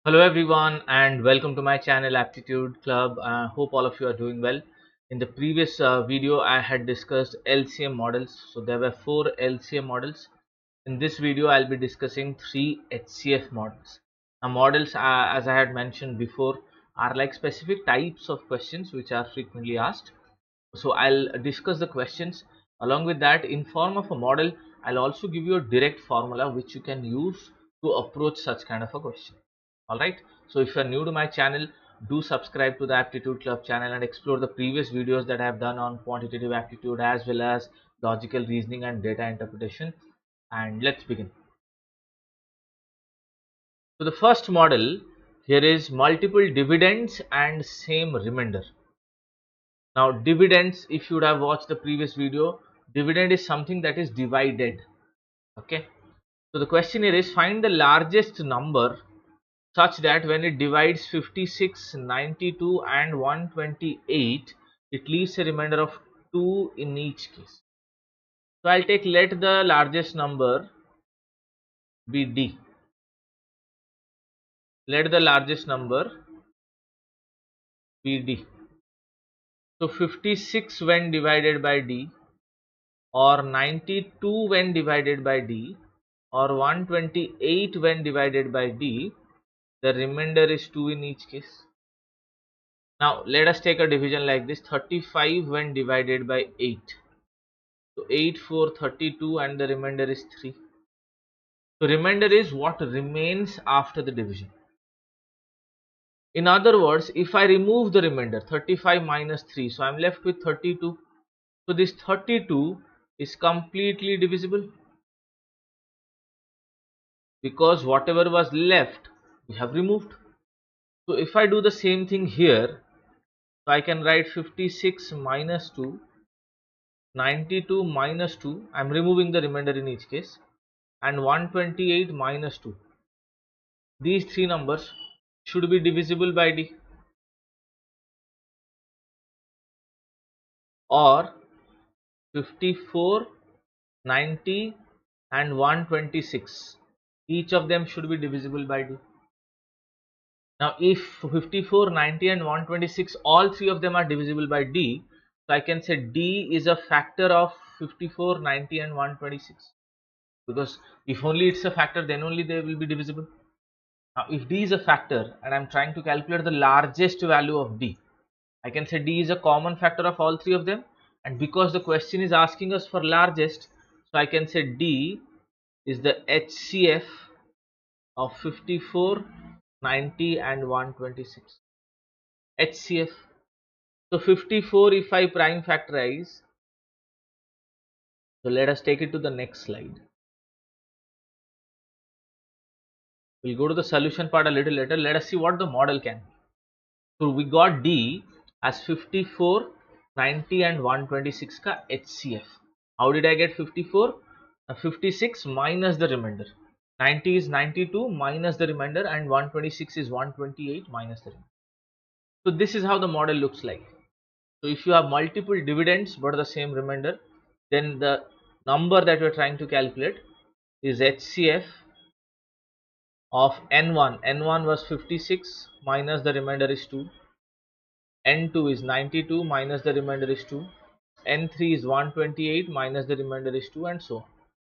Hello everyone and welcome to my channel Aptitude Club. Hope all of you are doing well. In the previous video I had discussed LCM models. So there were 4 LCM models. In this video I'll be discussing 3 HCF models. Now models as I had mentioned before are like specific types of questions which are frequently asked. So I'll discuss the questions. Along with that, in form of a model, I'll also give you a direct formula which you can use to approach such kind of a question. Alright, so if you are new to my channel, do subscribe to the Aptitude Club channel and explore the previous videos that I have done on quantitative aptitude as well as logical reasoning and data interpretation. And let's begin. So the first model here is multiple dividends and same remainder. Now dividends, if you would have watched the previous video, dividend is something that is divided. Okay, so the question here is find the largest number such that when it divides 56, 92 and 128, it leaves a remainder of 2 in each case. So I'll take let the largest number be D. Let the largest number be D. So 56 when divided by D, or 92 when divided by D, or 128 when divided by D, the remainder is 2 in each case. Now let us take a division like this: 35 when divided by 8. So 8, 4, 32 and the remainder is 3. So remainder is what remains after the division. In other words, if I remove the remainder 35 minus 3, so I am left with 32. So this 32 is completely divisible because whatever was left we have removed. So if I do the same thing here, so I can write 56 minus 2, 92 minus 2, I am removing the remainder in each case, and 128 minus 2. These three numbers should be divisible by D, or 54, 90 and 126. Each of them should be divisible by D. Now if 54, 90 and 126, all three of them are divisible by D, so I can say D is a factor of 54, 90 and 126, because if only it's a factor, then only they will be divisible. Now if D is a factor and I'm trying to calculate the largest value of D, I can say D is a common factor of all three of them, and because the question is asking us for largest, so I can say D is the HCF of 54, 90 and 126. HCF. So 54 if I prime factorize, so let us take it to the next slide. We'll go to the solution part a little later. Let us see what the model can be. So we got D as 54, 90 and 126 ka HCF. How did I get 54? 56 minus the remainder. 90 is 92 minus the remainder, and 126 is 128 minus the remainder. So this is how the model looks like. So if you have multiple dividends but the same remainder, then the number that we are trying to calculate is HCF of N1. N1 was 56 minus the remainder is 2. N2 is 92 minus the remainder is 2. N3 is 128 minus the remainder is 2, and so on.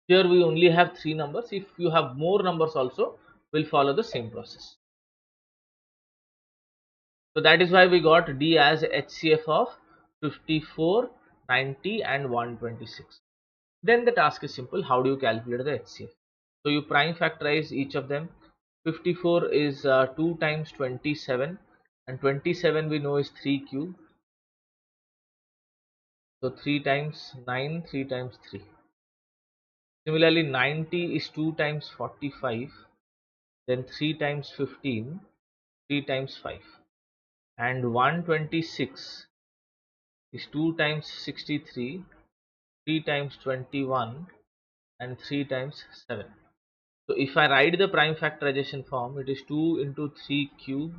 Here we only have 3 numbers. If you have more numbers also, we'll follow the same process. So that is why we got D as HCF of 54, 90 and 126. Then the task is simple. How do you calculate the HCF? So you prime factorize each of them. 54 is 2 times 27, and 27 we know is 3 cube. So 3 times 9, 3 times 3. Similarly 90 is 2 times 45, then 3 times 15, 3 times 5, and 126 is 2 times 63, 3 times 21 and 3 times 7. So if I write the prime factorization form, it is 2 into 3 cube.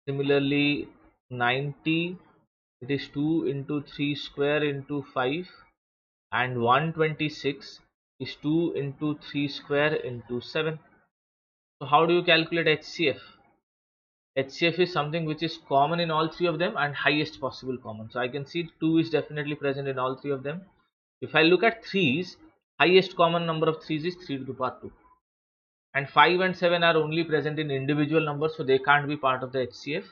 Similarly 90, it is 2 into 3 square into 5, and 126 is 2 into 3 square into 7. So how do you calculate HCF? HCF is something which is common in all three of them and highest possible common. So I can see 2 is definitely present in all three of them. If I look at 3's, highest common number of 3's is 3 to the power 2. And 5 and 7 are only present in individual numbers, so they can't be part of the HCF.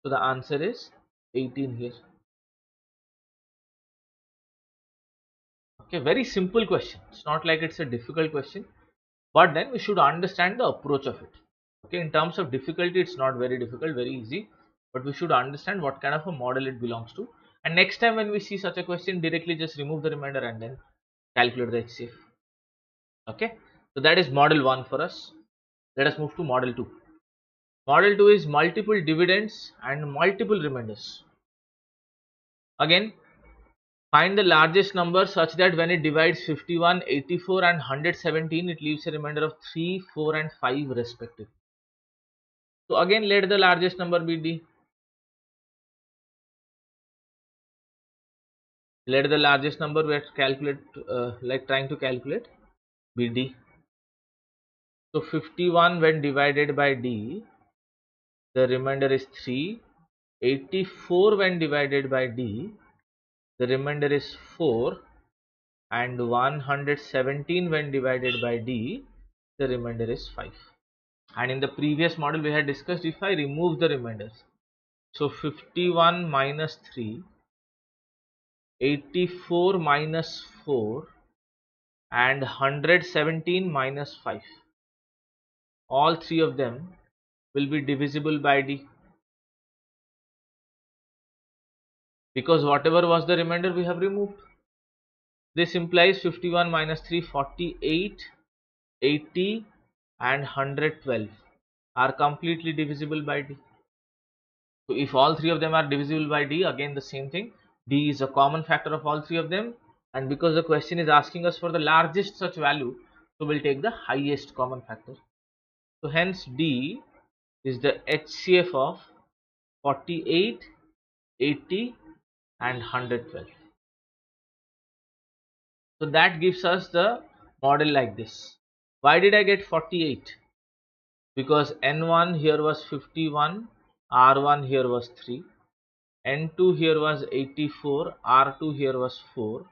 So the answer is 18 here. Okay, very simple question. It's not like it's a difficult question, but then we should understand the approach of it. Okay, in terms of difficulty, it's not very difficult, very easy, but we should understand what kind of a model it belongs to. And next time when we see such a question, directly just remove the remainder and then calculate the HCF. Okay, so that is model 1 for us. Let us move to model 2. Model 2 is multiple dividends and multiple remainders. Again, find the largest number such that when it divides 51, 84 and 117, it leaves a remainder of 3, 4 and 5 respectively. So again, let the largest number be D. Let the largest number we are trying to calculate be D. So 51 when divided by D, the remainder is 3. 84 when divided by D, the remainder is 4. And 117 when divided by D, the remainder is 5. And in the previous model we had discussed, if I remove the remainders, so 51 minus 3, 84 minus 4 and 117 minus 5, all three of them will be divisible by D, because whatever was the remainder we have removed. This implies 51 minus 3, 48, 80 and 112 are completely divisible by D. So if all three of them are divisible by D, again the same thing, D is a common factor of all three of them, and because the question is asking us for the largest such value, so we'll take the highest common factor. So hence D is the HCF of 48, 80 and 112. So that gives us the model like this. Why did I get 48? Because N1 here was 51, R1 here was 3. N2 here was 84, R2 here was 4,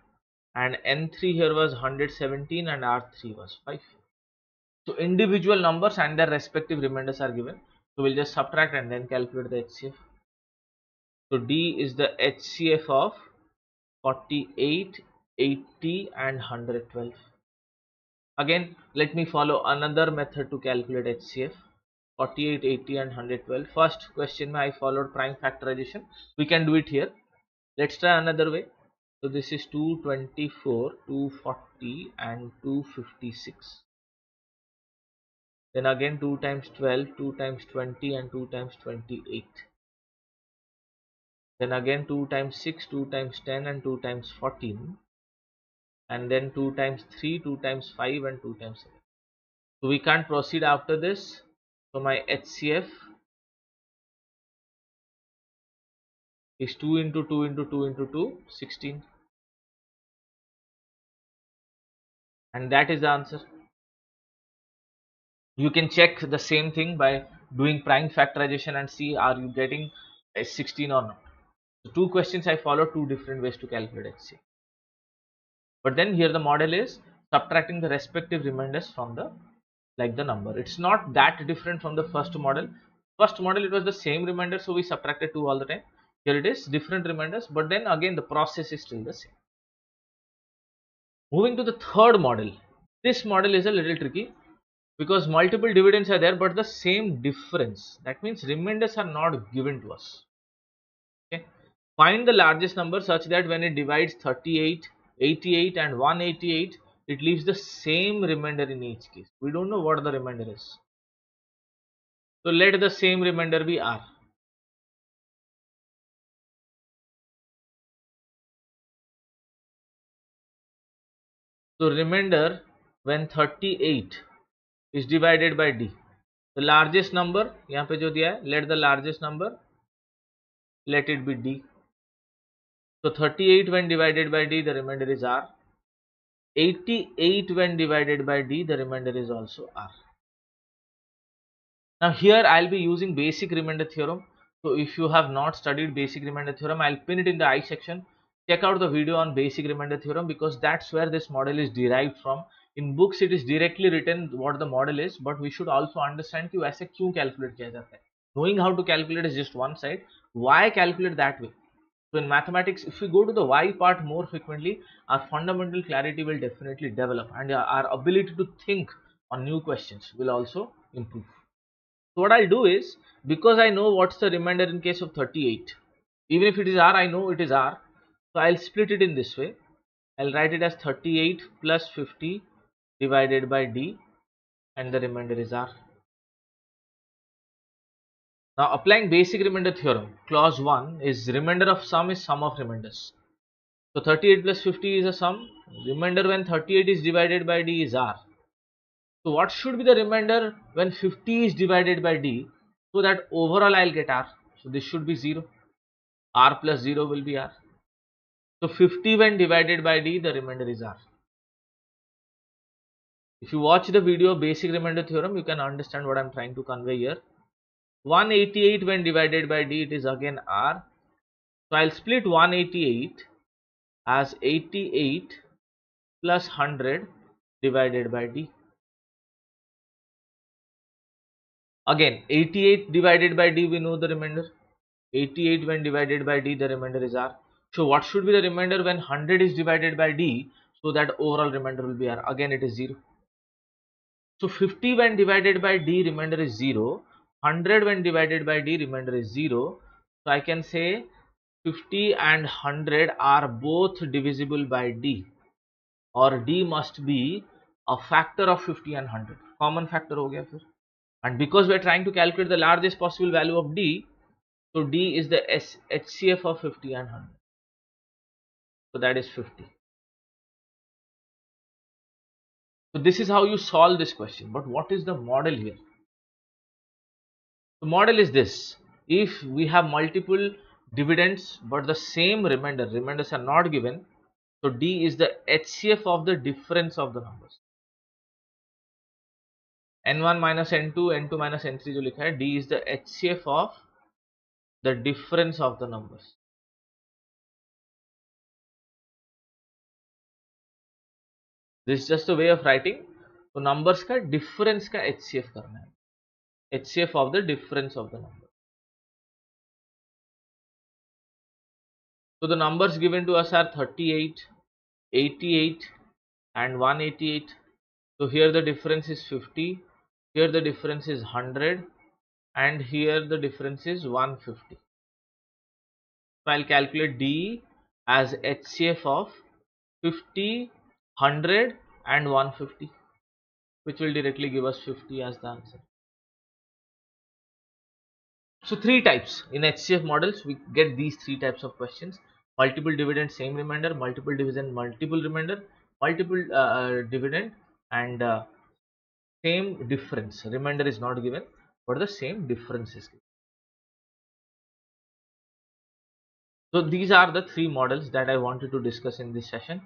and N3 here was 117 and R3 was 5. So individual numbers and their respective remainders are given. So we'll just subtract and then calculate the HCF. So D is the HCF of 48, 80 and 112. Again, let me follow another method to calculate HCF. 48, 80 and 112. First question I followed prime factorization. We can do it here. Let's try another way. So this is 224, 240 and 256. Then again 2 times 12, 2 times 20 and 2 times 28. Then again 2 times 6, 2 times 10 and 2 times 14. And then 2 times 3, 2 times 5 and 2 times 7. So we can't proceed after this. So my HCF is 2 into 2 into 2 into 2, 16. And that is the answer. You can check the same thing by doing prime factorization and see are you getting a 16 or not. So two questions I followed, two different ways to calculate HCF. But then here the model is subtracting the respective remainders from the number. It's not that different from the first model. First model it was the same remainder, so we subtracted 2 all the time. Here it is different remainders, but then again the process is still the same. Moving to the third model. This model is a little tricky because multiple dividends are there but the same difference. That means remainders are not given to us. Okay. Find the largest number such that when it divides 38, 88 and 188, it leaves the same remainder in each case. We don't know what the remainder is. So let the same remainder be R. So remainder when 38 is divided by D, the largest number यहाँ पे जो दिया है, let the largest number, let it be D. So 38 when divided by D, the remainder is R. 88 when divided by D, the remainder is also R. Now here I'll be using basic remainder theorem. So if you have not studied basic remainder theorem, I'll pin it in the I section. Check out the video on basic remainder theorem, because that's where this model is derived from. In books it is directly written what the model is, but we should also understand कि वैसे क्यों calculate किया जाता है. Knowing how to calculate is just one side. Why calculate that way? So in mathematics, if we go to the why part more frequently, our fundamental clarity will definitely develop, and our ability to think on new questions will also improve. So what I'll do is, because I know what's the remainder in case of 38, even if it is r, I know it is r, so I'll split it in this way. I'll write it as 38 plus 50 divided by d, and the remainder is r. Now applying basic remainder theorem, clause 1 is remainder of sum is sum of remainders. So 38 plus 50 is a sum. Remainder when 38 is divided by d is r. So what should be the remainder when 50 is divided by d, so that overall I'll get r. So this should be 0. R plus 0 will be r. So 50 when divided by d, the remainder is r. If you watch the video basic remainder theorem, you can understand what I'm trying to convey here. 188 when divided by d, it is again r. So I'll split 188 as 88 plus 100 divided by d. Again 88 divided by d, we know the remainder. 88 when divided by d, the remainder is r. So what should be the remainder when 100 is divided by d, so that overall remainder will be r? Again it is 0. So 50 when divided by d, remainder is 0. 100 when divided by d, remainder is 0. So I can say 50 and 100 are both divisible by d, or d must be a factor of 50 and 100. Common factor ho gaya fir. And because we are trying to calculate the largest possible value of d, so d is the HCF of 50 and 100. So that is 50. So this is how you solve this question. But what is the model here? The model is this: if we have multiple dividends but the same remainders are not given, so d is the HCF of the difference of the numbers. n1 minus n2, n2 minus n3 जो लिखा है, d is the HCF of the difference of the numbers. This is just a way of writing. तो numbers का difference का HCF करना है, HCF of the difference of the number. So the numbers given to us are 38, 88 and 188. So here the difference is 50, here the difference is 100, and here the difference is 150. So I'll calculate D as HCF of 50, 100 and 150, which will directly give us 50 as the answer. So three types in HCF models, we get these three types of questions: multiple dividend, same remainder; multiple division, multiple remainder; multiple dividend, and same difference. Remainder is not given, but the same difference is given. So these are the three models that I wanted to discuss in this session.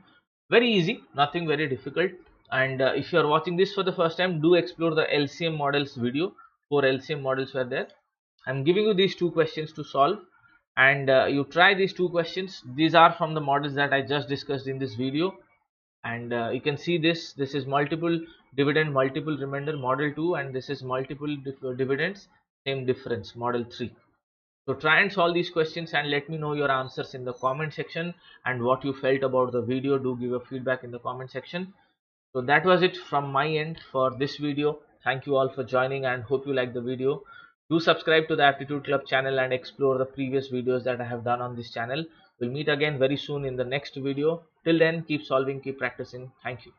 Very easy, nothing very difficult. And if you are watching this for the first time, do explore the LCM models video. 4 LCM models were there. I'm giving you these two questions to solve, and you try these two questions. These are from the models that I just discussed in this video, and you can see this is multiple dividend, multiple remainder, model 2, and this is multiple dividends, same difference, model 3. So try and solve these questions and let me know your answers in the comment section, and what you felt about the video. Do give a feedback in the comment section. So that was it from my end for this video. Thank you all for joining, and hope you like the video. Do subscribe to the Aptitude Club channel and explore the previous videos that I have done on this channel. We'll meet again very soon in the next video. Till then, keep solving, keep practicing. Thank you.